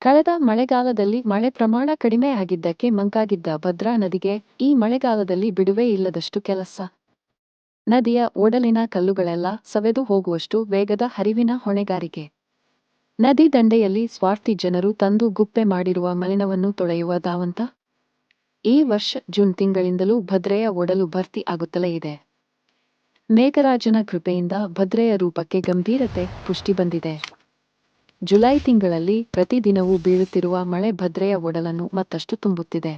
ಕಳೆದ ಮಳೆಗಾಲದಲ್ಲಿ ಮಳೆ ಪ್ರಮಾಣ ಕಡಿಮೆ ಆಗಿದ್ದಕ್ಕೆ ಮಂಕಾಗಿದ್ದ ಭದ್ರಾ ನದಿಗೆ ಈ ಮಳೆಗಾಲದಲ್ಲಿ ಬಿಡುವೆ ಇಲ್ಲದಷ್ಟು ಕೆಲಸ. ನದಿಯ ಒಡಲಿನ ಕಲ್ಲುಗಳೆಲ್ಲ ಸವೆದು ಹೋಗುವಷ್ಟು ವೇಗದ ಹರಿವಿನ ಹೊಣೆಗಾರಿಕೆ. ನದಿ ದಂಡೆಯಲ್ಲಿ ಸ್ವಾರ್ಥಿ ಜನರು ತಂದು ಗುಪ್ಪೆ ಮಾಡಿರುವ ಮಲಿನವನ್ನು ತೊಳೆಯುವ ಧಾವಂತ. ಈ ವರ್ಷ ಜೂನ್ ತಿಂಗಳಿಂದಲೂ ಭದ್ರೆಯ ಒಡಲು ಭರ್ತಿ ಆಗುತ್ತಲೇ ಇದೆ. ಮೇಘರಾಜನ ಕೃಪೆಯಿಂದ ಭದ್ರೆಯ ರೂಪಕ್ಕೆ ಗಂಭೀರತೆ, ಪುಷ್ಟಿ ಬಂದಿದೆ. ಜುಲೈ ತಿಂಗಳಲ್ಲಿ ಪ್ರತಿದಿನವೂ ಬೀಳುತ್ತಿರುವ ಮಳೆ ಭದ್ರೆಯ ಒಡಲನ್ನು ಮತ್ತಷ್ಟು ತುಂಬುತ್ತಿದೆ.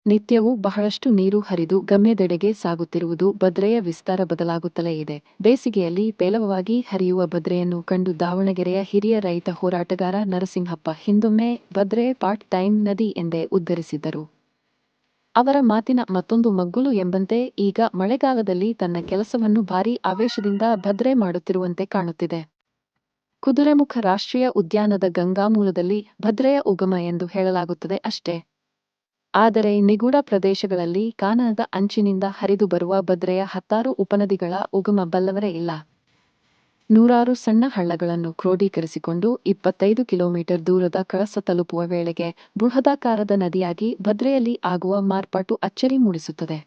ನಿತ್ಯವೂ ಬಹಳಷ್ಟು ನೀರು ಹರಿದು ಗಮ್ಯದೆಡೆಗೆ ಸಾಗುತ್ತಿರುವುದು ಭದ್ರೆಯ ವಿಸ್ತಾರ ಬದಲಾಗುತ್ತಲೇ ಇದೆ. ಬೇಸಿಗೆಯಲ್ಲಿ ಪೇಲವವಾಗಿ ಹರಿಯುವ ಭದ್ರೆಯನ್ನು ಕಂಡು ದಾವಣಗೆರೆಯ ಹಿರಿಯ ರೈತ ಹೋರಾಟಗಾರ ನರಸಿಂಹಪ್ಪ ಹಿಂದೊಮ್ಮೆ ಭದ್ರೆ ಪಾರ್ಟ್ ಟೈಮ್ ನದಿ ಎಂದೇ ಉದ್ಧರಿಸಿದ್ದರು. ಅವರ ಮಾತಿನ ಮತ್ತೊಂದು ಮಗ್ಗುಲು ಎಂಬಂತೆ ಈಗ ಮಳೆಗಾಲದಲ್ಲಿ ತನ್ನ ಕೆಲಸವನ್ನು ಭಾರೀ ಆವೇಶದಿಂದ ಭದ್ರೆ ಮಾಡುತ್ತಿರುವಂತೆ ಕಾಣುತ್ತಿದೆ. ಕುದುರೆಮುಖ ರಾಷ್ಟ್ರೀಯ ಉದ್ಯಾನದ ಗಂಗಾಮೂಲದಲ್ಲಿ ಭದ್ರೆಯ ಉಗಮ ಎಂದು ಹೇಳಲಾಗುತ್ತದೆ ಅಷ್ಟೇ. ಆದರೆ ನಿಗೂಢ ಪ್ರದೇಶಗಳಲ್ಲಿ ಕಾನನದ ಅಂಚಿನಿಂದ ಹರಿದು ಬರುವ ಭದ್ರೆಯ 10 ಉಪನದಿಗಳ ಉಗಮ ಬಲ್ಲವರೇ ಇಲ್ಲ. ನೂರಾರು ಸಣ್ಣ ಹಳ್ಳಗಳನ್ನು ಕ್ರೋಢೀಕರಿಸಿಕೊಂಡು 25 ಕಿಲೋಮೀಟರ್ ದೂರದ ಕಳಸ ತಲುಪುವ ವೇಳೆಗೆ ಬೃಹದಾಕಾರದ ನದಿಯಾಗಿ ಭದ್ರೆಯಲ್ಲಿ ಆಗುವ ಮಾರ್ಪಾಟು ಅಚ್ಚರಿ ಮೂಡಿಸುತ್ತದೆ.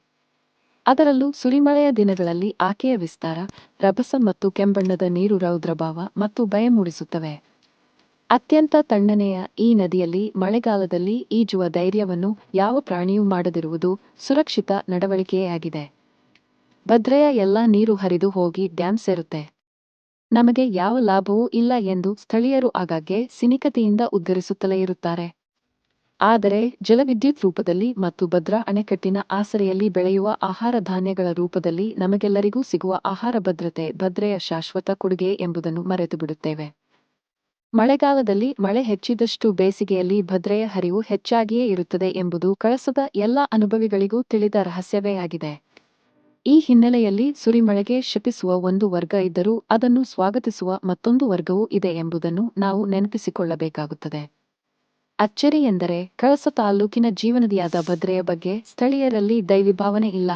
ಅದರಲ್ಲೂ ಸುರಿಮಳೆಯ ದಿನಗಳಲ್ಲಿ ಆಕೆಯ ವಿಸ್ತಾರ, ರಭಸ ಮತ್ತು ಕೆಂಬಣ್ಣದ ನೀರು ರೌದ್ರಭಾವ ಮತ್ತು ಭಯ ಮೂಡಿಸುತ್ತವೆ. ಅತ್ಯಂತ ತಣ್ಣನೆಯ ಈ ನದಿಯಲ್ಲಿ ಮಳೆಗಾಲದಲ್ಲಿ ಈಜುವ ಧೈರ್ಯವನ್ನು ಯಾವ ಪ್ರಾಣಿಯೂ ಮಾಡದಿರುವುದು ಸುರಕ್ಷಿತ ನಡವಳಿಕೆಯೇ ಆಗಿದೆ. ಭದ್ರೆಯ ಎಲ್ಲ ನೀರು ಹರಿದು ಹೋಗಿ ಡ್ಯಾಂ ಸೇರುತ್ತೆ. ನಮಗೆ ಯಾವ ಲಾಭವೂ ಇಲ್ಲ ಎಂದು ಸ್ಥಳೀಯರು ಆಗಾಗ್ಗೆ ಸಿನಿಕತೆಯಿಂದ ಉದ್ಗರಿಸುತ್ತಲೇ ಇರುತ್ತಾರೆ. ಆದರೆ ಜಲವಿದ್ಯುತ್ ರೂಪದಲ್ಲಿ ಮತ್ತು ಭದ್ರಾ ಅಣೆಕಟ್ಟಿನ ಆಸರೆಯಲ್ಲಿ ಬೆಳೆಯುವ ಆಹಾರ ಧಾನ್ಯಗಳ ರೂಪದಲ್ಲಿ ನಮಗೆಲ್ಲರಿಗೂ ಸಿಗುವ ಆಹಾರ ಭದ್ರತೆ ಭದ್ರೆಯ ಶಾಶ್ವತ ಕೊಡುಗೆ ಎಂಬುದನ್ನು ಮರೆತು ಬಿಡುತ್ತೇವೆ. ಮಳೆಗಾಲದಲ್ಲಿ ಮಳೆ ಹೆಚ್ಚಿದಷ್ಟು ಬೇಸಿಗೆಯಲ್ಲಿ ಭದ್ರೆಯ ಹರಿವು ಹೆಚ್ಚಾಗಿಯೇ ಇರುತ್ತದೆ ಎಂಬುದು ಕಳಸದ ಎಲ್ಲ ಅನುಭವಿಗಳಿಗೂ ತಿಳಿದ ರಹಸ್ಯವೇ ಆಗಿದೆ. ಈ ಹಿನ್ನೆಲೆಯಲ್ಲಿ ಸುರಿಮಳೆಗೆ ಶಪಿಸುವ ಒಂದು ವರ್ಗ ಇದ್ದರೂ ಅದನ್ನು ಸ್ವಾಗತಿಸುವ ಮತ್ತೊಂದು ವರ್ಗವೂ ಇದೆ ಎಂಬುದನ್ನು ನಾವು ನೆನಪಿಸಿಕೊಳ್ಳಬೇಕಾಗುತ್ತದೆ. ಅಚ್ಚರಿ ಎಂದರೆ ಕಳಸ ತಾಲ್ಲೂಕಿನ ಜೀವನದಿಯಾದ ಭದ್ರೆಯ ಬಗ್ಗೆ ಸ್ಥಳೀಯರಲ್ಲಿ ದೈವಿಭಾವನೆ ಇಲ್ಲ.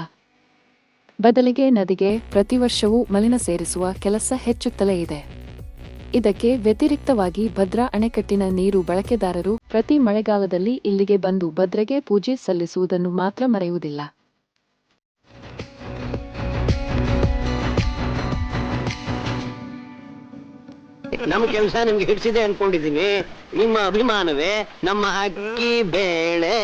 ಬದಲಿಗೆ ನದಿಗೆ ಪ್ರತಿವರ್ಷವೂ ಮಲಿನ ಸೇರಿಸುವ ಕೆಲಸ ಹೆಚ್ಚುತ್ತಲೇ ಇದೆ. ಇದಕ್ಕೆ ವ್ಯತಿರಿಕ್ತವಾಗಿ ಭದ್ರಾ ಅಣೆಕಟ್ಟಿನ ನೀರು ಬಳಕೆದಾರರು ಪ್ರತಿ ಮಳೆಗಾಲದಲ್ಲಿ ಇಲ್ಲಿಗೆ ಬಂದು ಭದ್ರೆಗೆ ಪೂಜೆ ಸಲ್ಲಿಸುವುದನ್ನು ಮಾತ್ರ ಮರೆಯುವುದಿಲ್ಲ. ನಮ್ಮ ಕೆಲಸ ನಿಮ್ಗೆ ಹಿಡಿಸಿದೆ ಅನ್ಕೊಂಡಿದೀವಿ. ನಿಮ್ಮ ಅಭಿಮಾನವೇ ನಮ್ಮ ಅಕ್ಕಿ ಬೇಳೆ.